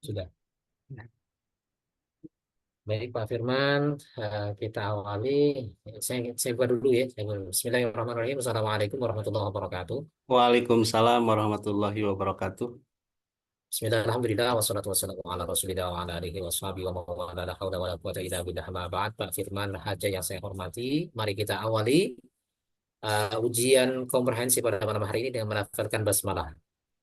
Sudah. Baik Pak Firman, kita awali. Saya buat dulu ya. Bismillahirrahmanirrahim. Assalamualaikum warahmatullahi wabarakatuh. Waalaikumsalam warahmatullahi wabarakatuh. Bismillah, alhamdulillah, wassalatu wassalamu ala rasulillah wa ala alihi washabihi wa mawala la hawla wa la quwata illa billah ma ba'd. Pak Firman Haja yang saya hormati, mari kita awali ujian komprehensi pada malam hari ini dengan melafalkan basmalah.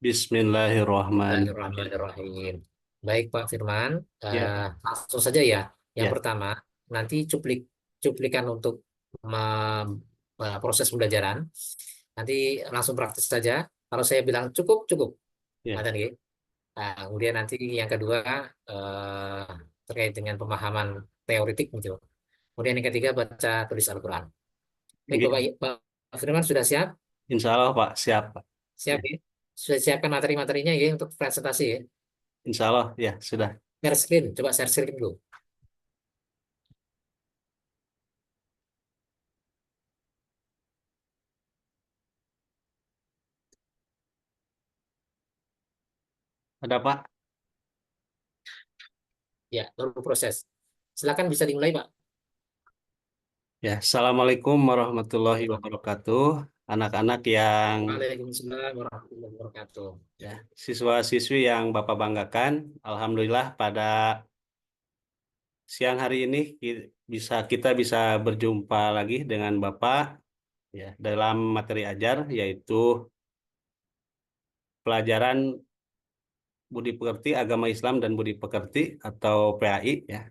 Bismillahirrahmanirrahim. Bismillahirrahmanirrahim. Baik Pak Firman, Ya, langsung saja ya. Yang ya. pertama, nanti cuplikan untuk proses pembelajaran. Nanti langsung praktis saja. Kalau saya bilang cukup, cukup. Ya. Ada nih. Kemudian nanti yang kedua eh, terkait dengan pemahaman teoritik gitu. Kemudian yang ketiga baca tulis Al-Quran. Baik Ya. Pak Firman sudah siap? Insya Allah Pak, siap Pak. Siap Ya. ya? Sudah siapkan materi-materinya ya untuk presentasi ya? Insya Allah ya sudah. Share screen, coba share screen dulu. Ada Pak. Ya, baru proses. Silakan bisa dimulai, Pak. Ya, Assalamualaikum warahmatullahi wabarakatuh. Anak-anak yang Waalaikumsalam warahmatullahi wabarakatuh. ya, siswa-siswi yang Bapak banggakan, Alhamdulillah pada siang hari ini kita bisa berjumpa lagi dengan Bapak ya dalam materi ajar yaitu pelajaran Budi Pekerti Agama Islam dan Budi Pekerti atau PAI ya.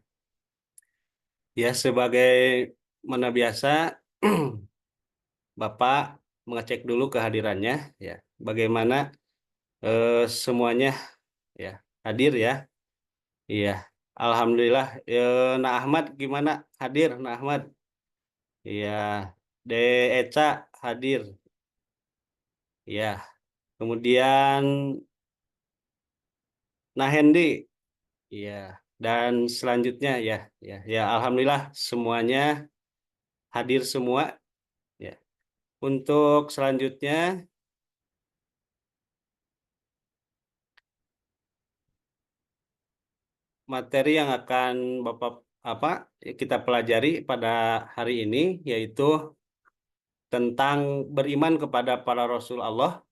Ya sebagai mana biasa Bapak mengecek dulu kehadirannya ya. Bagaimana semuanya ya hadir ya. Iya. Alhamdulillah. Nah Ahmad gimana? Hadir Nah Ahmad. Iya. De Eca hadir. Ya. Kemudian Nah Hendi. Iya. Dan selanjutnya ya, ya Alhamdulillah semuanya hadir semua. Ya. Untuk selanjutnya materi yang akan Bapak apa kita pelajari pada hari ini yaitu tentang beriman kepada para Rasul Allah,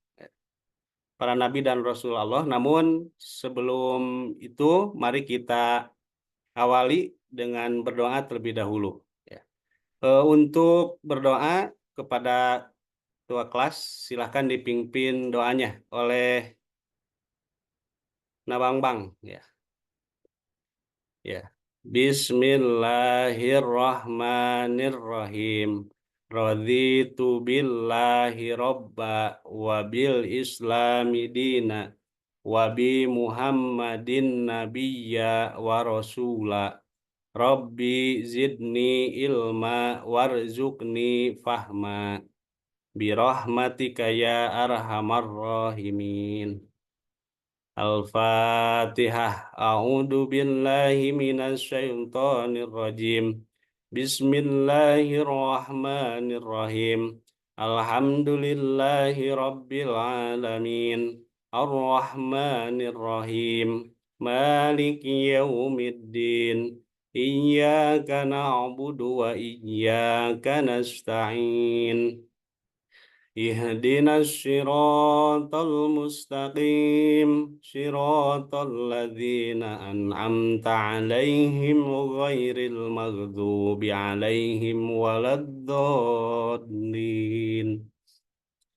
para Nabi dan Rasul Allah. Namun sebelum itu mari kita awali dengan berdoa terlebih dahulu. Ya. Untuk berdoa kepada ketua kelas, silahkan dipimpin doanya oleh Nabangbang. Ya. Ya. Bismillahirrahmanirrahim. Raditu billahi robba wa bil islami dina wa bi Muhammadin nabiyya wa rasula. Rabbi zidni ilma warzuqni fahma. Birahmatika ya arhamar rahimin. Al-Fatihah. A'udzu billahi minasy syaithanir rajim. Bismillahirrahmanirrahim. Alhamdulillahi rabbil alamin. Ar-Rahmanir-Rahim. Maliki yaumiddin. Iyyaka na'budu wa iyyaka nasta'in. اهدنا الصراط المستقيم صراط الذين أنعمت عليهم غير المغضوب عليهم ولا الضالين.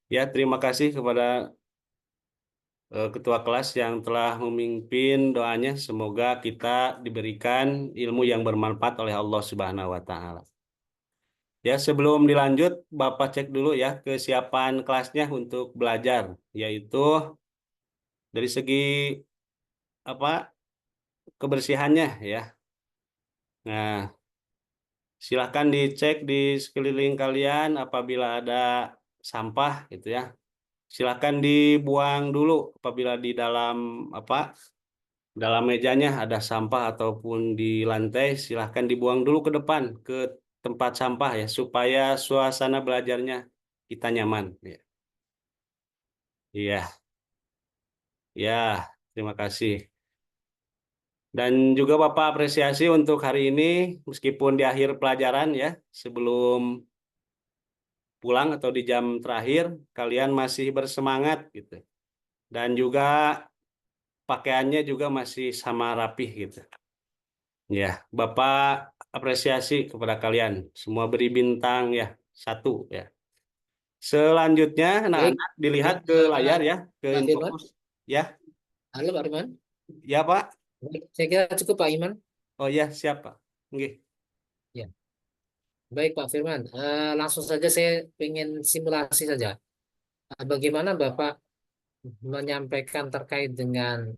Ya, terima kasih kepada ketua kelas yang telah memimpin doanya. Semoga kita diberikan ilmu yang bermanfaat oleh Allah Subhanahu wa taala. Ya, sebelum dilanjut, Bapak cek dulu ya kesiapan kelasnya untuk belajar, yaitu dari segi apa kebersihannya ya. Nah, silahkan dicek di sekeliling kalian apabila ada sampah gitu ya. Silahkan dibuang dulu apabila di dalam apa dalam mejanya ada sampah ataupun di lantai, silahkan dibuang dulu ke depan ke tempat sampah ya supaya suasana belajarnya kita nyaman. Ya. Iya. Ya, terima kasih. Dan juga Bapak apresiasi untuk hari ini, meskipun di akhir pelajaran ya, sebelum pulang atau di jam terakhir, kalian masih bersemangat gitu. Dan juga pakaiannya juga masih sama rapih gitu. Ya, Bapak apresiasi kepada kalian. Semua beri bintang ya, satu ya. Selanjutnya, Baik, anak-anak dilihat baik ke layar ya, ke Pak Firman. Infocus. Ya, Halo Pak Firman. ya Pak. Baik, saya kira cukup Pak Iman. Oh ya, siap Pak. Nggih. Ya, baik Pak Firman. Langsung saja saya ingin simulasi saja. Bagaimana Bapak menyampaikan terkait dengan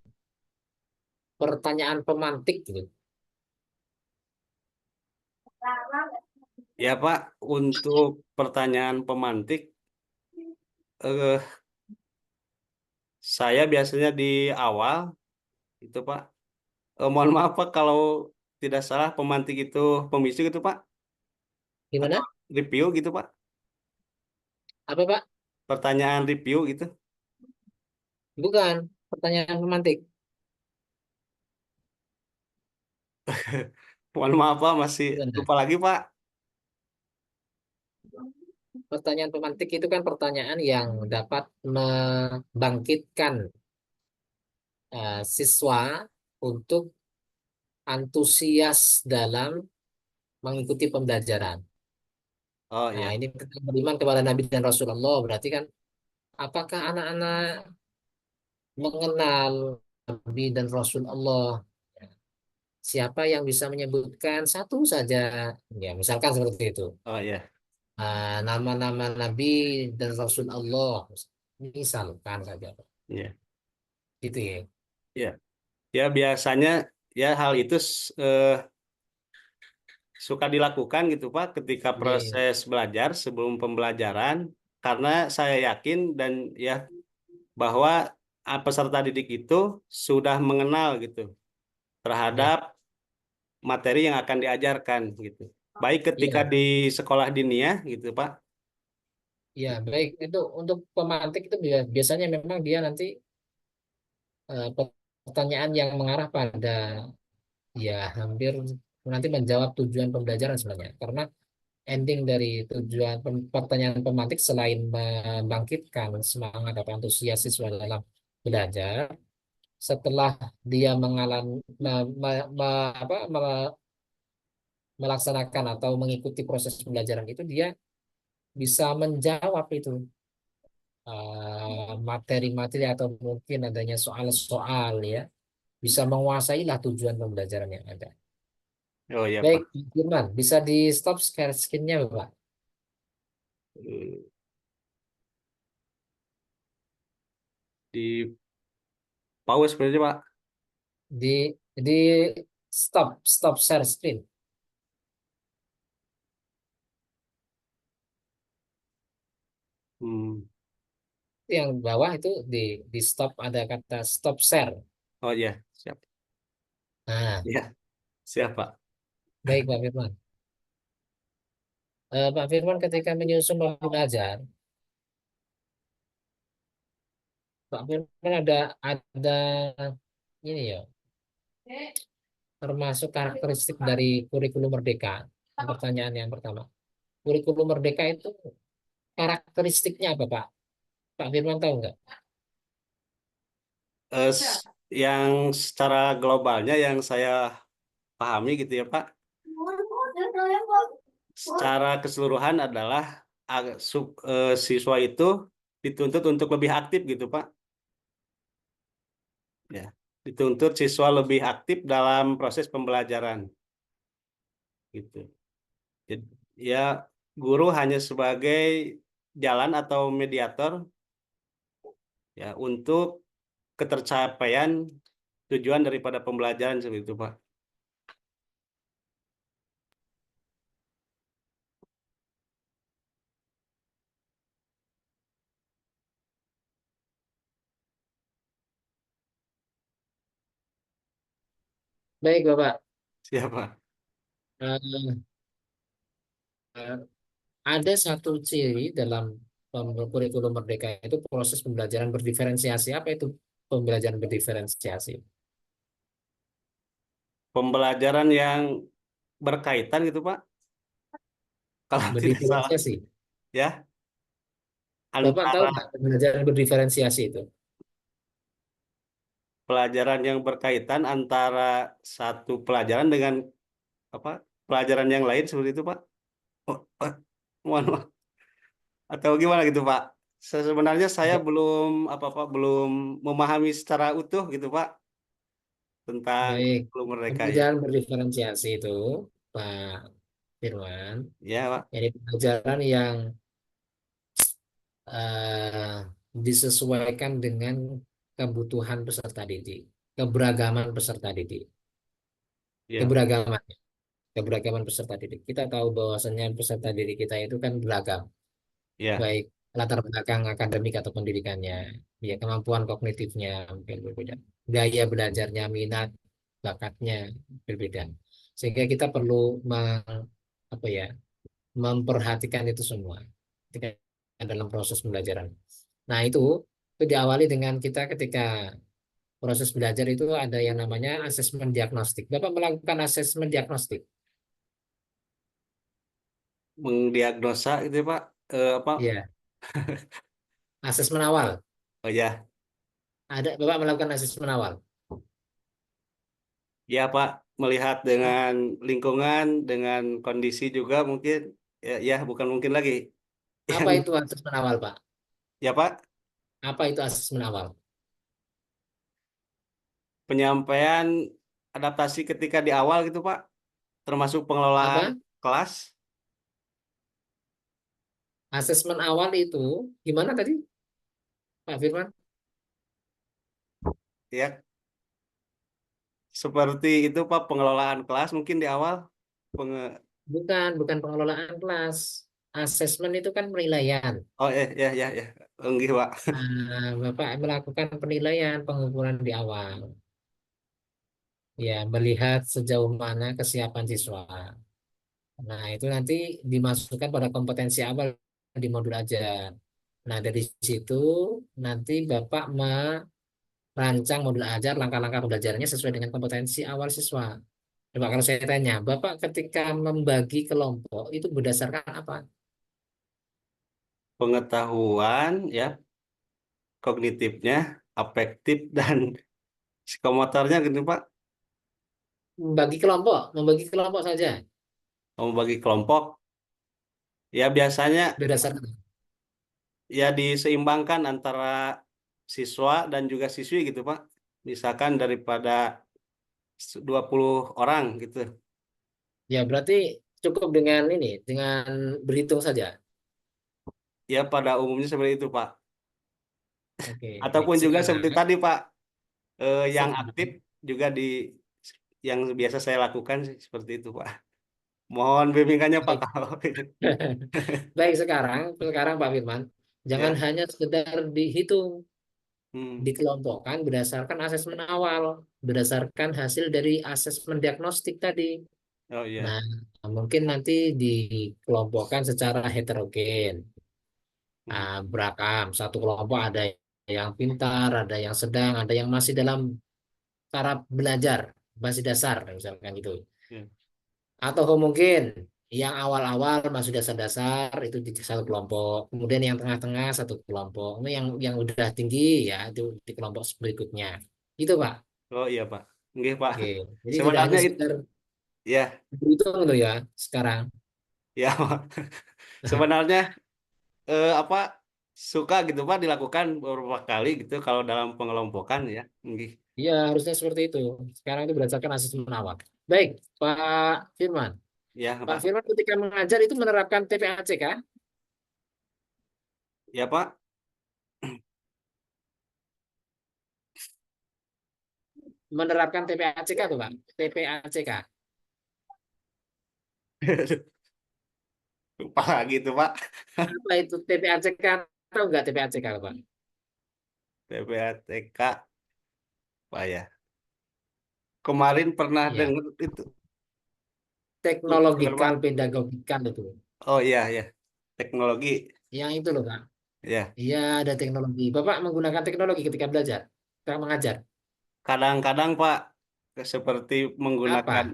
pertanyaan pemantik gitu. Ya Pak, untuk pertanyaan pemantik, eh, saya biasanya di awal itu Pak. Mohon maaf Pak kalau tidak salah pemantik itu pemicu gitu Pak, atau Gimana? review gitu Pak. Apa Pak? Pertanyaan review gitu. Bukan pertanyaan pemantik. Mohon maaf Pak, masih Bukan. lupa lagi Pak. Pertanyaan pemantik itu kan pertanyaan yang dapat membangkitkan siswa untuk antusias dalam mengikuti pembelajaran. Oh Nah, ya, ini kita beriman kepada Nabi dan Rasulullah. Berarti kan, apakah anak-anak mengenal Nabi dan Rasul Allah? Siapa yang bisa menyebutkan satu saja? Ya, misalkan seperti itu. oh ya, Nama-nama Nabi dan Rasul Allah. Misalkan saja. ya, Gitu ya. ya, ya biasanya ya hal itu suka dilakukan gitu Pak ketika Iya, iya. proses belajar sebelum pembelajaran karena saya yakin dan ya bahwa peserta didik itu sudah mengenal gitu Iya, terhadap materi yang akan diajarkan gitu. Baik ketika iya. di sekolah dinia gitu Pak. Iya, baik. Itu untuk pemantik itu biasanya memang dia nanti pertanyaan yang mengarah pada ya hampir nanti menjawab tujuan pembelajaran sebenarnya. Karena ending dari tujuan pertanyaan pemantik selain membangkitkan semangat atau antusias siswa dalam belajar, setelah dia mengalami melaksanakan atau mengikuti proses pembelajaran itu dia bisa menjawab itu materi-materi atau mungkin adanya soal-soal ya bisa menguasai lah tujuan pembelajaran yang ada. Oh ya Baik, Pak. Firman, bisa di stop share screen-nya, Bapak. Eh, Di pause berarti Pak. Di di stop share screen. Hmm. Itu yang bawah itu di stop ada kata stop share. Oh ya, siap. Nah, Ya, siap Pak. baik Pak Firman. Pak Firman ketika menyusun waktu belajar, Pak Firman ada ini ya, termasuk karakteristik dari kurikulum Merdeka. Pertanyaan yang pertama, kurikulum Merdeka itu karakteristiknya apa, Pak? Pak Firman tahu nggak? Yang secara globalnya yang saya pahami gitu ya Pak. Secara keseluruhan adalah siswa itu dituntut untuk lebih aktif gitu Pak. Ya, dituntut siswa lebih aktif dalam proses pembelajaran gitu. Jadi, ya guru hanya sebagai jalan atau mediator ya untuk ketercapaian tujuan daripada pembelajaran seperti itu Pak. Baik, Bapak. Siapa? Eh, eh, ada satu ciri dalam kurikulum Merdeka itu proses pembelajaran berdiferensiasi. Apa itu pembelajaran berdiferensiasi? Pembelajaran yang berkaitan gitu Pak, kalau tidak salah Berdiferensiasi. ya, Bapak tahu antara nggak pembelajaran berdiferensiasi itu? pelajaran yang berkaitan antara satu pelajaran dengan apa pelajaran yang lain seperti itu Pak. Oh, mohon maaf. Atau gimana gitu Pak? Sebenarnya saya Ya, belum apa belum memahami secara utuh gitu Pak tentang baik. belum mereka ya. Pembelajaran berdiferensiasi itu, Pak Firman, Ya Pak. jadi pembelajaran yang eh, disesuaikan dengan kebutuhan peserta didik, keberagaman peserta didik, Ya. keberagaman, keberagaman peserta didik. Kita tahu bahwasannya peserta didik kita itu kan beragam, Ya. baik latar belakang akademik atau pendidikannya, ya kemampuan kognitifnya mungkin berbeda, gaya belajarnya, minat, bakatnya berbeda, sehingga kita perlu apa ya, memperhatikan itu semua ketika dalam proses pembelajaran. Nah, itu diawali dengan kita ketika proses belajar itu ada yang namanya asesmen diagnostik. Bapak melakukan asesmen diagnostik. Mendiagnosa itu ya, Pak. Apa? Iya, asesmen awal. Oh ya. Ada Bapak melakukan asesmen awal. Ya Pak, melihat dengan lingkungan, dengan kondisi juga mungkin ya, ya bukan mungkin lagi. Apa Yang itu asesmen awal, Pak? ya Pak, Apa itu asesmen awal? penyampaian adaptasi ketika di awal gitu Pak, termasuk pengelolaan Apa? kelas Asesmen awal itu gimana tadi, Pak Firman? ya. Seperti itu Pak, pengelolaan kelas mungkin di awal. Penge- Bukan pengelolaan kelas. Asesmen itu kan penilaian. oh ya ya ya. Enggih Pak. Nah, Bapak melakukan penilaian pengukuran di awal. Ya, melihat sejauh mana kesiapan siswa. Nah, itu nanti dimasukkan pada kompetensi awal di modul ajar. Nah, dari situ nanti Bapak merancang modul ajar, langkah-langkah pembelajarannya sesuai dengan kompetensi awal siswa. Coba kalau saya tanya, Bapak ketika membagi kelompok itu berdasarkan apa? Pengetahuan ya, kognitifnya, afektif dan psikomotornya gitu Pak. Membagi kelompok saja Mau bagi kelompok, ya biasanya berdasarkan ya diseimbangkan antara siswa dan juga siswi gitu Pak. Misalkan daripada 20 orang gitu. ya berarti cukup dengan ini, dengan berhitung saja. Ya pada umumnya seperti itu Pak. Oke, baik. Ataupun juga seperti Sekarang, tadi Pak, yang aktif sekarang, juga yang biasa saya lakukan sih seperti itu Pak. Mohon bimbingannya Pak baik. kalau ini. Baik, sekarang Pak Firman, jangan Ya. hanya sekedar dihitung, Hmm. dikelompokkan berdasarkan asesmen awal, berdasarkan hasil dari asesmen diagnostik tadi. Oh iya. Nah, mungkin nanti dikelompokkan secara heterogen, Hmm. beragam. Satu kelompok ada yang pintar, ada yang sedang, ada yang masih dalam taraf belajar, masih dasar, misalkan gitu. Ya. Atau mungkin yang awal-awal masih dasar-dasar itu di satu kelompok, kemudian yang tengah-tengah satu kelompok, ini yang udah tinggi ya itu di kelompok berikutnya. Itu Pak. Oh iya Pak. Nggih Pak. Oke. Jadi tidak hanya Sebenarnya itu sekedar ya, berhitung gitu ya sekarang. ya Pak. Sebenarnya apa suka gitu Pak dilakukan beberapa kali gitu kalau dalam pengelompokan ya. Nggih. Iya, harusnya seperti itu. Sekarang itu berdasarkan asesmen awal. Baik, Pak Firman. Ya Pak Pak. Firman ketika mengajar itu menerapkan TPACK, Ya Pak. menerapkan TPACK tuh Pak. TPACK. Lupa lagi tuh Pak. Apa itu TPACK? Tahu nggak TPACK Pak? PPATK Pak ya. Kemarin pernah Iya, dengar itu. Lupa bener teknologikal Pak. pedagogikal itu. Oh iya ya. Teknologi. Yang itu loh Pak. Ya. Iya, ada teknologi. Bapak menggunakan teknologi ketika belajar, ketika mengajar. Kadang-kadang Pak seperti Apa menggunakan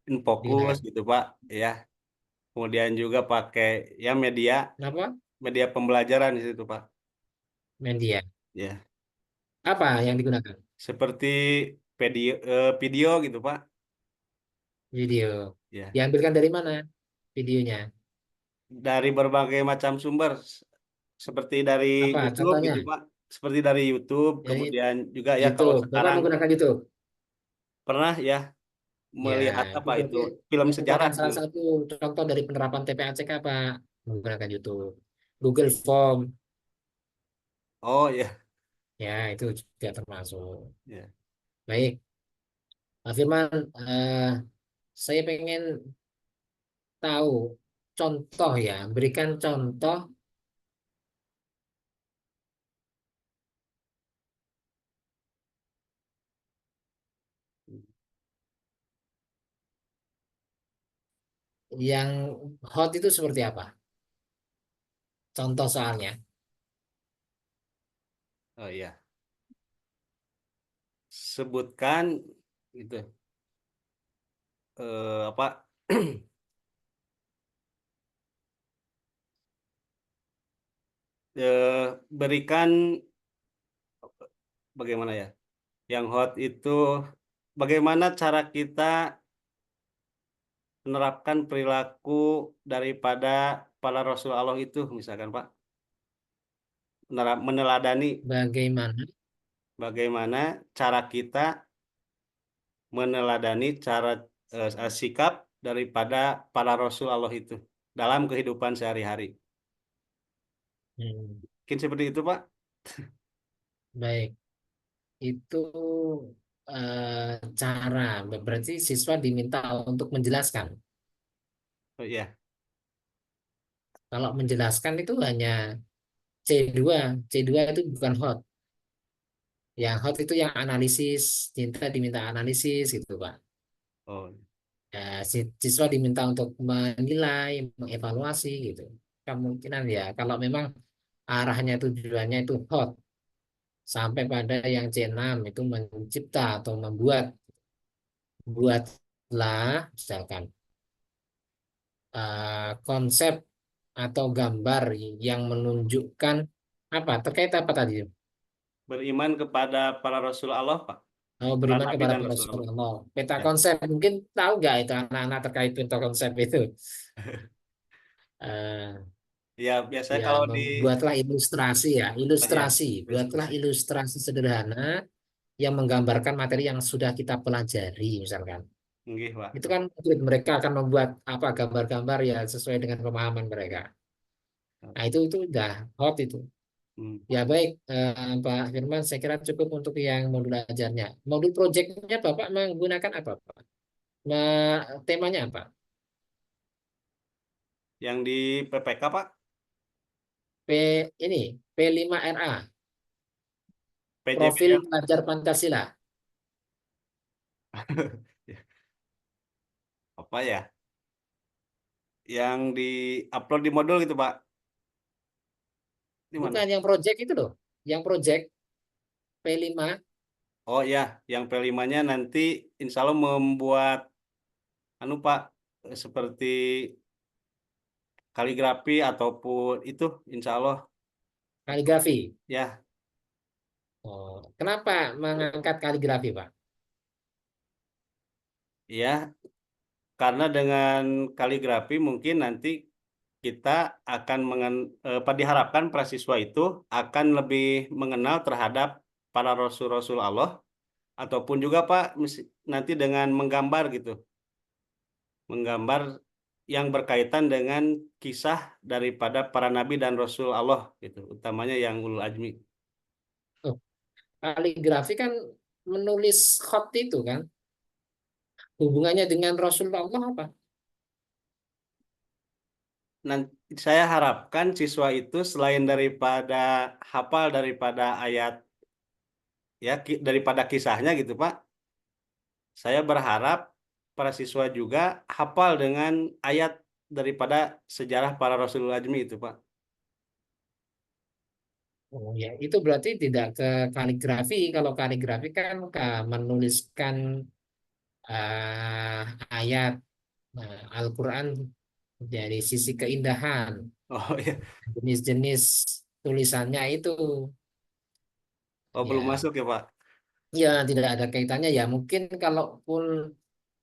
infocus digunakan? gitu Pak, ya. Kemudian juga pakai ya media Kenapa? media pembelajaran di situ Pak. Media. Ya, Apa yang digunakan? seperti video gitu Pak. Video. Ya, Diambilkan dari mana videonya? dari berbagai macam sumber seperti dari Apa YouTube contohnya? gitu Pak. Seperti dari YouTube, Dari kemudian juga ya kalau YouTube. Bapak sekarang menggunakan YouTube. pernah ya Ya, melihat itu apa itu berarti film sejarah merupakan salah dulu. satu contoh dari penerapan TPACK, Pak. Menggunakan YouTube. Google Form. Oh ya, Ya, itu juga termasuk. ya. Baik, Pak Firman, saya pengen tahu contoh ya, berikan contoh yang hot itu seperti apa? Contoh soalnya. Oh iya. Sebutkan gitu apa berikan bagaimana ya? Yang hot itu bagaimana cara kita menerapkan perilaku daripada para Rasul Allah itu, misalkan Pak, meneladani Bagaimana? bagaimana cara kita meneladani cara sikap daripada para Rasul Allah itu dalam kehidupan sehari-hari. Hmm, Mungkin seperti itu, Pak. baik, itu cara berarti siswa diminta untuk menjelaskan. Oh iya. Kalau menjelaskan itu hanya C2, C2 itu bukan hot. Yang hot itu yang analisis, cinta diminta analisis gitu, Pak. Oh, Ya, siswa diminta untuk menilai, mengevaluasi gitu. Kemungkinan ya, kalau memang arahnya tujuannya itu hot, sampai pada yang C6 itu mencipta atau buatlah misalkan konsep atau gambar yang menunjukkan apa terkait apa tadi? beriman kepada para Rasul Allah, Pak. Oh, Para beriman Nabi kepada dan Rasul Allah. Rasulullah. Peta Ya. konsep mungkin tahu nggak itu anak-anak terkait peta konsep itu? Eh, Ya, biasanya ya, kalau di membuatlah ilustrasi ya, ya, ilustrasi. Buatlah diskusi. ilustrasi sederhana yang menggambarkan materi yang sudah kita pelajari, misalkan. Nggih, Pak. Itu kan mereka akan membuat apa gambar-gambar ya sesuai dengan pemahaman mereka. Nah, itu udah hot itu. Hmm. Ya baik, Pak Firman, saya kira cukup untuk yang modul ajarnya. Modul proyeknya Bapak menggunakan apa, Pak? Temanya apa? Yang di PPK, Pak, P ini P5RA, profil PJBL. pelajar Pancasila. Apa ya? Yang di upload di modul gitu, Pak. Di Bukan mana? yang proyek itu loh. Yang proyek P5 Oh ya, yang P5-nya nanti insya Allah membuat anu Pak seperti kaligrafi ataupun itu insya Allah kaligrafi. ya Oh, kenapa mengangkat kaligrafi, Pak? ya karena dengan kaligrafi mungkin nanti kita akan diharapkan prasiswa itu akan lebih mengenal terhadap para rasul-rasul Allah ataupun juga Pak nanti dengan menggambar gitu menggambar yang berkaitan dengan kisah daripada para nabi dan rasul Allah gitu utamanya yang ulul azmi. Oh, kaligrafi kan menulis khat itu kan. Hubungannya dengan Rasulullah apa? Nanti saya harapkan siswa itu selain daripada hafal daripada ayat ya daripada kisahnya gitu Pak. Saya berharap para siswa juga hafal dengan ayat daripada sejarah para Rasulul Ajmi itu Pak. Oh ya, itu berarti tidak ke kaligrafi. Kalau kaligrafi kan menuliskan ayat Al-Quran dari sisi keindahan, Oh ya, jenis-jenis tulisannya itu oh belum ya masuk ya Pak. ya tidak ada kaitannya ya mungkin kalaupun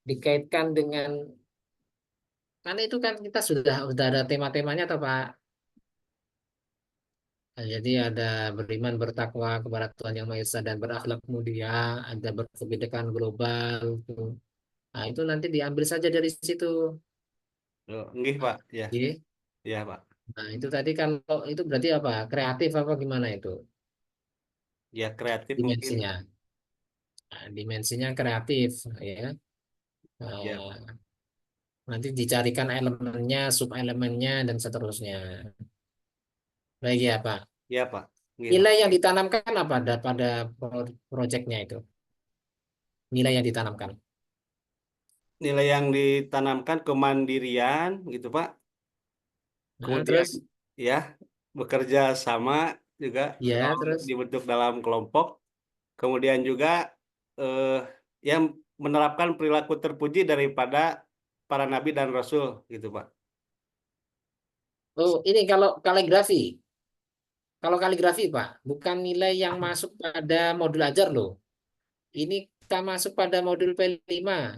dikaitkan dengan karena itu kan kita sudah ada tema-temanya atau Pak. Nah, jadi ada beriman bertakwa kepada Tuhan Yang Maha Esa dan berakhlak mulia, ada berkebinekaan global. Tuh. Nah, itu nanti diambil saja dari situ. Oh, nggih Nah, Pak, ya, jadi, ya Pak. nah, itu tadi kalau itu berarti apa? Kreatif apa gimana itu Ya kreatif mungkin. dimensinya? Nah, dimensinya kreatif, ya. Ya, Nah, nanti dicarikan elemennya, sub-elemennya dan seterusnya. Baik ya, Pak. ya Pak, nggih Pak. Nilai yang ditanamkan apa pada proyeknya itu? Nilai yang ditanamkan. Nilai yang ditanamkan kemandirian gitu Pak. Nah, Kemudian terus, ya bekerja sama juga ya, kalau terus. dibentuk dalam kelompok. Kemudian juga eh, yang menerapkan perilaku terpuji daripada para nabi dan rasul gitu Pak. Oh, ini kalau kaligrafi. Kalau kaligrafi, Pak, bukan nilai yang masuk pada modul ajar loh. Ini kita masuk pada modul P5.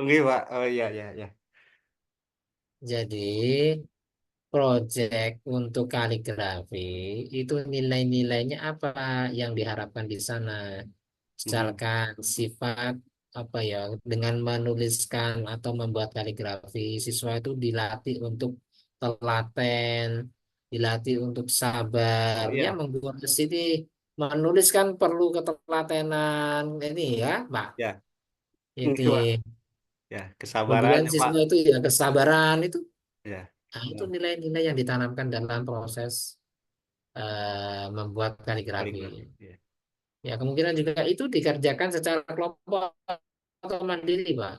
Nggih Pak. Oh iya iya iya. Jadi, proyek untuk kaligrafi itu nilai-nilainya apa yang diharapkan di sana? Mhm. Misalkan sifat apa ya, dengan menuliskan atau membuat kaligrafi, siswa itu dilatih untuk telaten, dilatih untuk sabar. Oh Ya, iya. membuat sini menulis kan perlu ketelatenan ini ya, Pak. Ya. Ini Nggih Pak. Ya, kesabaran kemudian ya Pak. siswa itu ya kesabaran itu. Ya. Nah, itu Benar. nilai-nilai yang ditanamkan dalam proses membuat kaligrafi. Kaligrafi. Ya. Ya, kemungkinan juga itu dikerjakan secara kelompok atau mandiri, Pak.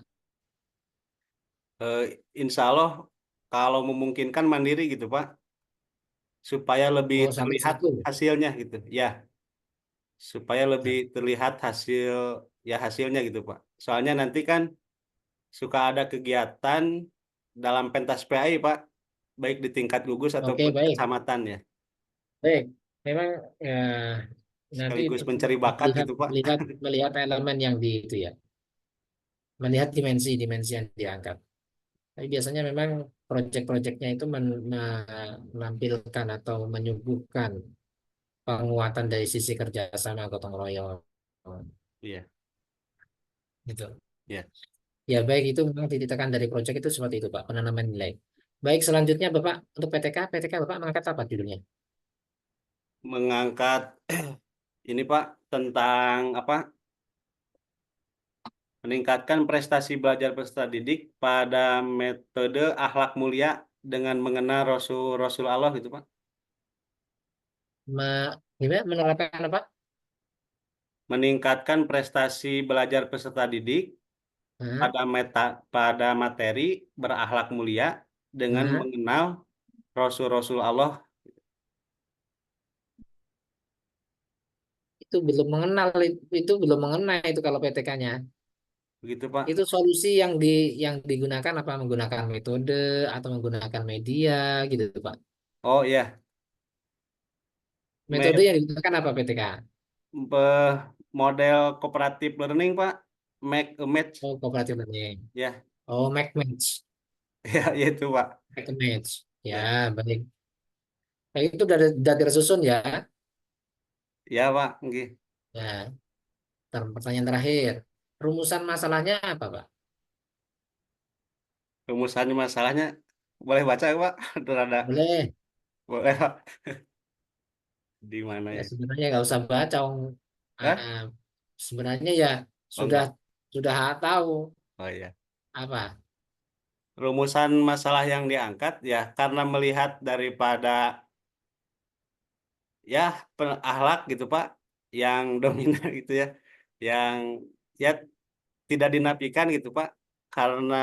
Eh, Insya Allah kalau memungkinkan mandiri gitu Pak, supaya lebih Oh, terlihat satu-satu. hasilnya gitu. Ya, supaya lebih Ya. terlihat hasilnya gitu Pak. Soalnya nanti kan suka ada kegiatan dalam pentas PAI Pak, baik di tingkat gugus Oke, ataupun baik. kecamatan ya. Baik. Memang ya, nanti Sekaligus mencari bakat melihat gitu Pak. melihat melihat elemen yang di itu ya, melihat dimensi-dimensi yang diangkat. Tapi biasanya memang proyek-proyeknya itu menampilkan atau menyuguhkan penguatan dari sisi kerjasama gotong royong. Iya, Gitu. iya. Ya, baik itu memang titik tekan dari proyek itu seperti itu, Pak, penanaman nilai. Baik, selanjutnya Bapak untuk PTK Bapak mengangkat apa judulnya? Mengangkat ini Pak tentang apa? Meningkatkan prestasi belajar peserta didik pada metode akhlak mulia dengan mengenal Rasul Allah gitu Pak. Gimana menerapkan apa? Meningkatkan prestasi belajar peserta didik Nah, pada materi berakhlak mulia dengan nah, mengenal Rasul Allah itu belum mengenal itu belum mengenai itu kalau PTK-nya. begitu Pak. Itu solusi yang digunakan apa menggunakan metode atau menggunakan media gitu, Pak. Oh iya, Metode Me- yang digunakan apa PTK? model kooperatif learning Pak, make a match Oh, cooperative learning. ya, Oh, make match. ya itu Pak. Make a match. Ya, Ya, baik. Nah, itu udah tersusun ya. ya Pak, nggih. Ya, pertanyaan terakhir. Rumusan masalahnya apa, Pak? Rumusannya masalahnya boleh baca ya, Pak? Ada Boleh. boleh Pak. Di mana Ya, ya? sebenarnya nggak usah baca. Hah? Ah, sebenarnya ya Oh sudah enggak. sudah tahu Oh iya. apa. Rumusan masalah yang diangkat ya karena melihat daripada ya akhlak gitu Pak yang dominan gitu ya. Yang ya tidak dinafikan gitu Pak. Karena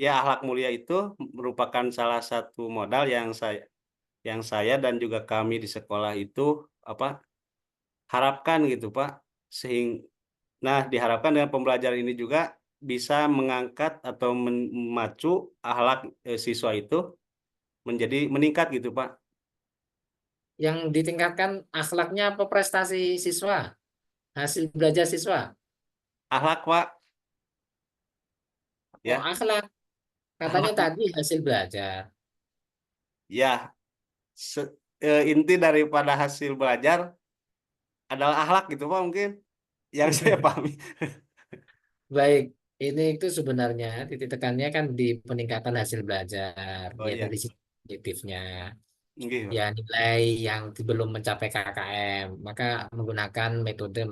ya akhlak mulia itu merupakan salah satu modal yang saya dan juga kami di sekolah itu apa harapkan gitu Pak. Sehingga Nah, diharapkan dengan pembelajaran ini juga bisa mengangkat atau memacu akhlak siswa itu menjadi meningkat gitu, Pak. Yang ditingkatkan akhlaknya apa prestasi siswa, hasil belajar siswa? Akhlak, Pak, Oh, ya. akhlak. Katanya Akhlak, tadi hasil belajar. ya. Inti daripada hasil belajar adalah akhlak gitu, Pak, mungkin yang saya pahami. Baik, ini itu sebenarnya titik tekannya kan di peningkatan hasil belajar, Oh ya iya, dari sisi positifnya. nggih, Ya Pak. nilai yang belum mencapai KKM, maka menggunakan metode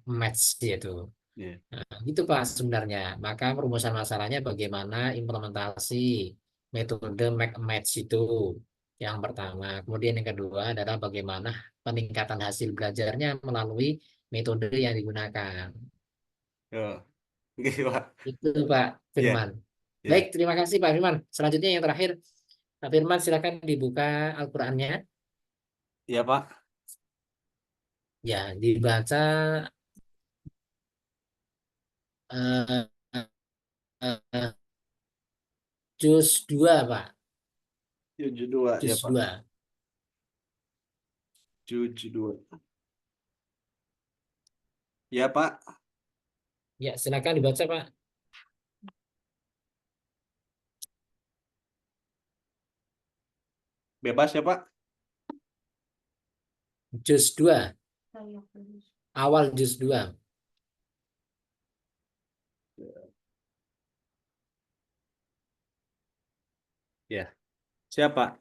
match yaitu. Iya. Nah, gitu Pak sebenarnya. Maka perumusan masalahnya bagaimana implementasi metode match itu yang pertama. Kemudian yang kedua adalah bagaimana peningkatan hasil belajarnya melalui metode yang digunakan. Oh, nggih, Pak. Itu Pak Iya, Firman. Baik, iya. terima kasih Pak Firman. Selanjutnya yang terakhir, Pak Firman silakan dibuka Al-Qur'annya. Iya, Pak. Ya, dibaca eh, eh, juz 2 Pak. 72 ya, Juz Pak. 2. 72. Ya, Pak. Ya, silakan dibaca Pak. Bebas ya, Pak. Juz 2. Awal juz 2. Ya. Siapa?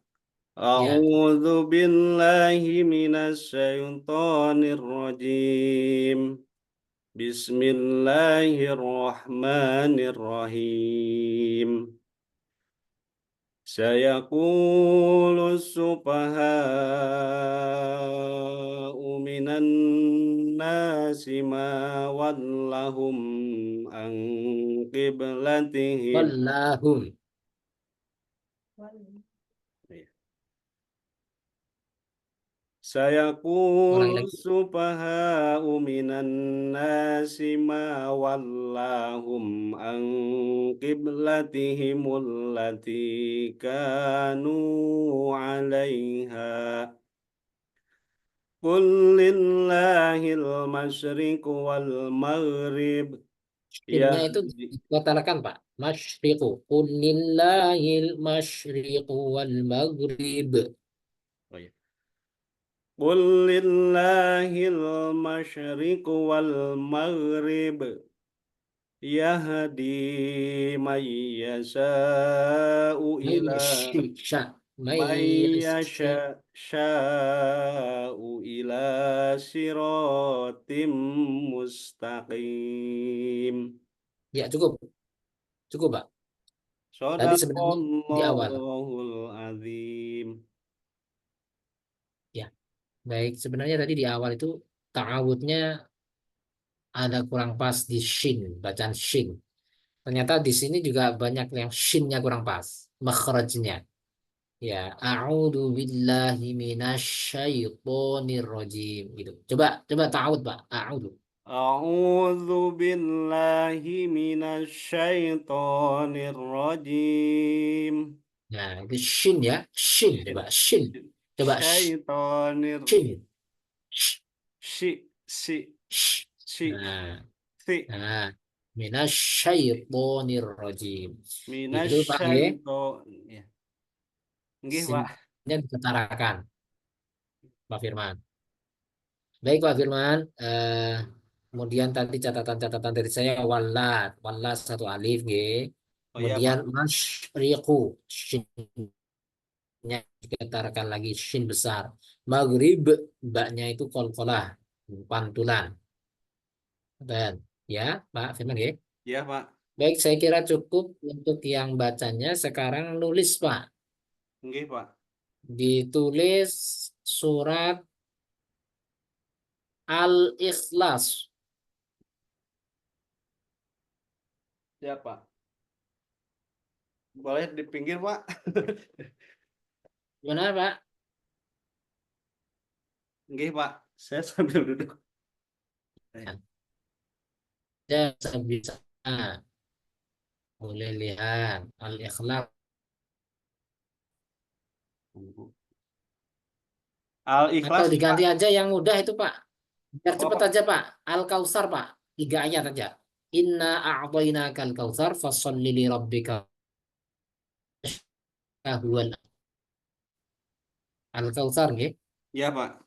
Ya. A'udzu billahi minasyaitonir rajim. Bismillahirrahmanirrahim. Sayaqulu sufaha'u minan nasi ma wallahum an qiblatihim. Wallahum. Sayaqulu Ulangi lagi. sufaha'u minan nasi ma wallahum an qiblatihimul lati kanu 'alaiha. Qul lillahil masyriqu wal maghrib Shinnya itu yahdi. dikatakan Pak. Masyriqu. Kullillahil masyriqu wal maghrib. Oh, iya. Qul lillahil masyriqu wal maghrib yahdi may yasha'u ila Mayyasha. may Mayyasha. yasha'u ila siratim mustaqim. Ya, cukup. Cukup Pak. Tadi sebenarnya di awal. Shadaqallahul azim. Ya, baik. Sebenarnya tadi di awal itu ta'awudnya ada kurang pas di shin, bacaan shin. Ternyata di sini juga banyak yang shinnya kurang pas, makhrajnya. Ya, a'udzu billahi minasyaitonir rajim gitu. Coba coba ta'awud, Pak. A'udzu. A'udzu billahi minasy syaithanir rajim. Nah, itu shin ya, shin coba shin. Coba Syaitonir shin. Sh, si sh. si Nah, si nah, minasyaitonir rajim. Itu Pak ya, minasyaiton ya. Nggih, Pak. shinnya diketarakan, Pak Firman. Baik Pak Firman, kemudian tadi catatan-catatan dari saya walat, walat satu alif G, Oh ya, kemudian Pak. masyriqu, shinnya dikatakan lagi shin besar, maghrib, mbaknya itu kolkolah, pantulan, dan ya Pak Firman ya. Ya, Pak. Baik, saya kira cukup untuk yang bacanya. Sekarang nulis Pak, Nggih, Pak. ditulis surat Al-Ikhlas. Ya, Pak. Boleh di pinggir, Pak. Gimana Pak? Nggih, Pak. Saya sambil duduk. Ya, bisa boleh lihat Al-Ikhlas atau Al-Ikhlas, diganti Pak. aja yang mudah itu Pak. Biar Oh, cepet Pak. aja Pak. Al-Kautsar Pak. 3 ayat aja. Inna a'tainakal kautsar fasholli li rabbika huwal Al-Kautsar nggih. Ya, Pak.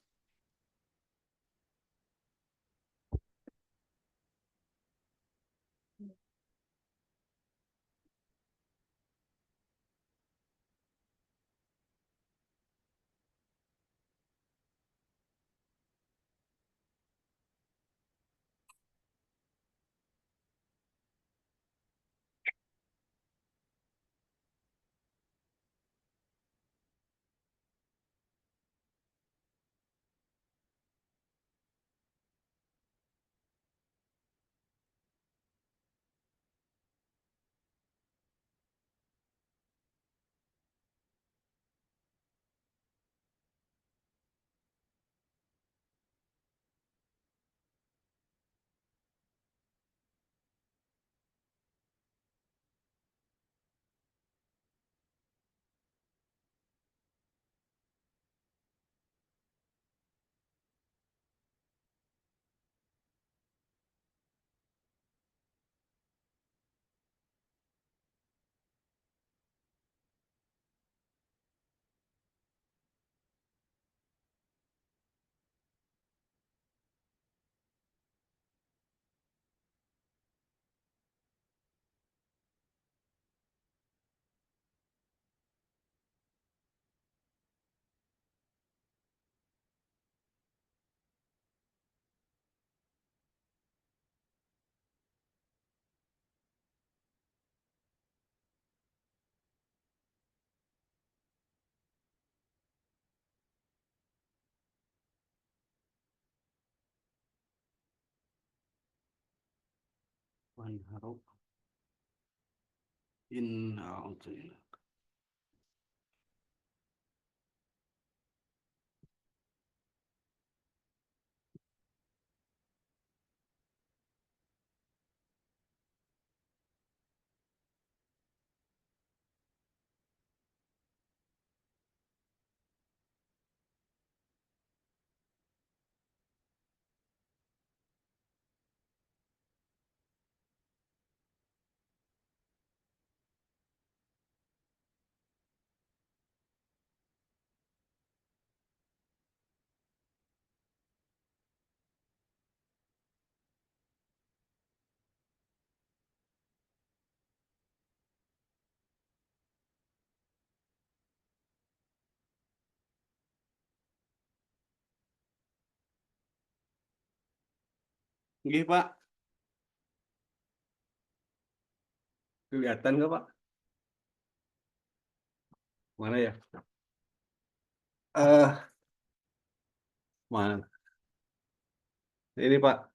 Wanharu inna a'tayna. Nggih, Pak. Kelihatan nggak, Pak? Mana ya? Eh, mana? Ini, Pak.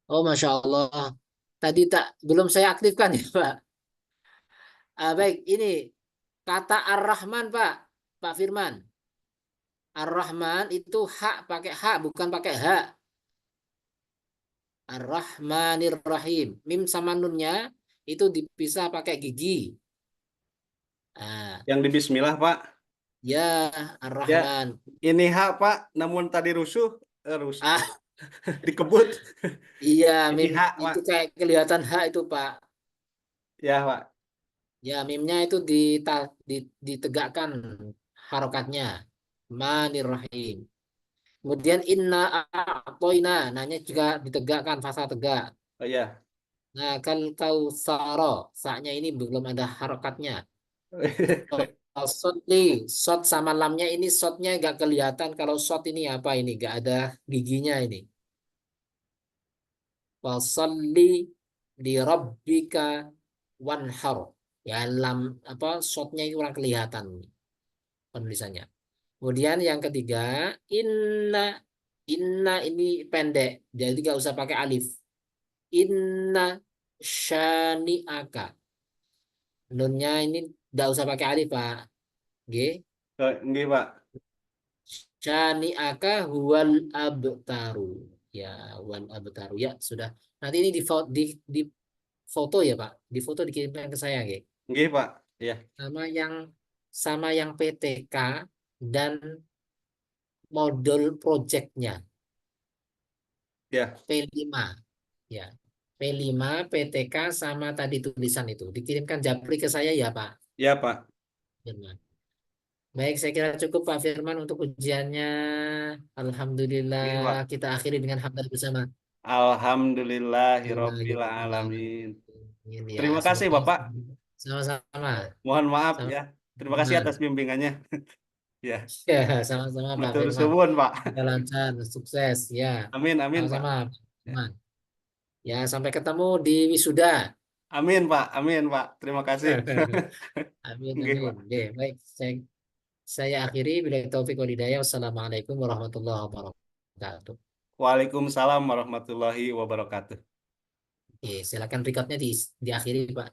Oh, Masya Allah. Tadi tak belum saya aktifkan ya Pak. Baik, ini kata Ar-Rahman Pak. Pak Firman. Ar-Rahman itu hak pakai hak bukan pakai hak. Ar-Rahmanir Rahim. Mim sama nunnya itu dipisah pakai gigi. Ah, Yang di Bismillah, Pak. ya Ya, Ar-Rahman. ini hak, Pak. Namun tadi rusuh Ah, dikebut. iya Ini mim hak, Pak. itu kayak kelihatan hak itu Pak. Ya, Pak. Ya mimnya itu ditegakkan harokatnya. Manir Rahim. Kemudian inna a'toina, nanya juga ditegakkan fasa tegak. Oh ya. Nah, kal kausaro, saknya ini belum ada harokatnya. Sot nih, sot sama lamnya ini sotnya nggak kelihatan. Kalau sot ini apa ini? Nggak ada giginya ini. Fasalli di rabbika wanhar. Ya, lam apa sotnya itu kurang kelihatan penulisannya. Kemudian yang ketiga, inna inna ini pendek, jadi nggak usah pakai alif. Inna syani'aka. Nunnya ini nggak usah pakai alif, Pak. G. Nggih, Pak. Syani'aka huwal abtaru. Ya, huwal abtaru. Ya, sudah. Nanti ini di foto ya, Pak. Di foto dikirimkan ke saya, G. Nggih, Pak. Ya, Sama yang PTK dan model projectnya ya, P5. Ya. P5, PTK sama tadi tulisan itu. Dikirimkan Japri ke saya ya, Pak ya, Pak. Firman. Baik, saya kira cukup Pak Firman untuk ujiannya. Alhamdulillah Nggih, Pak. kita akhiri dengan hamdalah bersama. Alhamdulillahirabbil alamin. Alhamdulillah. Ya, Terima kasih, semoga Bapak. sama-sama. Mohon maaf ya. Terima kasih Sama-sama. atas bimbingannya. Ya, Ya, sama-sama Pak matur Firman. suwun, Pak. Semoga lancar, sukses. Ya, Amin, amin, sama-sama Pak. Pak Ya. Firman. Ya, sampai ketemu di wisuda. Amin, Pak. Amin, Pak. Terima kasih. Amin, Nggih, amin. Pak. Oke, baik. Saya akhiri. Bila taufik walhidayah. Wassalamualaikum warahmatullahi wabarakatuh. Waalaikumsalam warahmatullahi wabarakatuh. Oke, silakan recordnya diakhiri, Pak.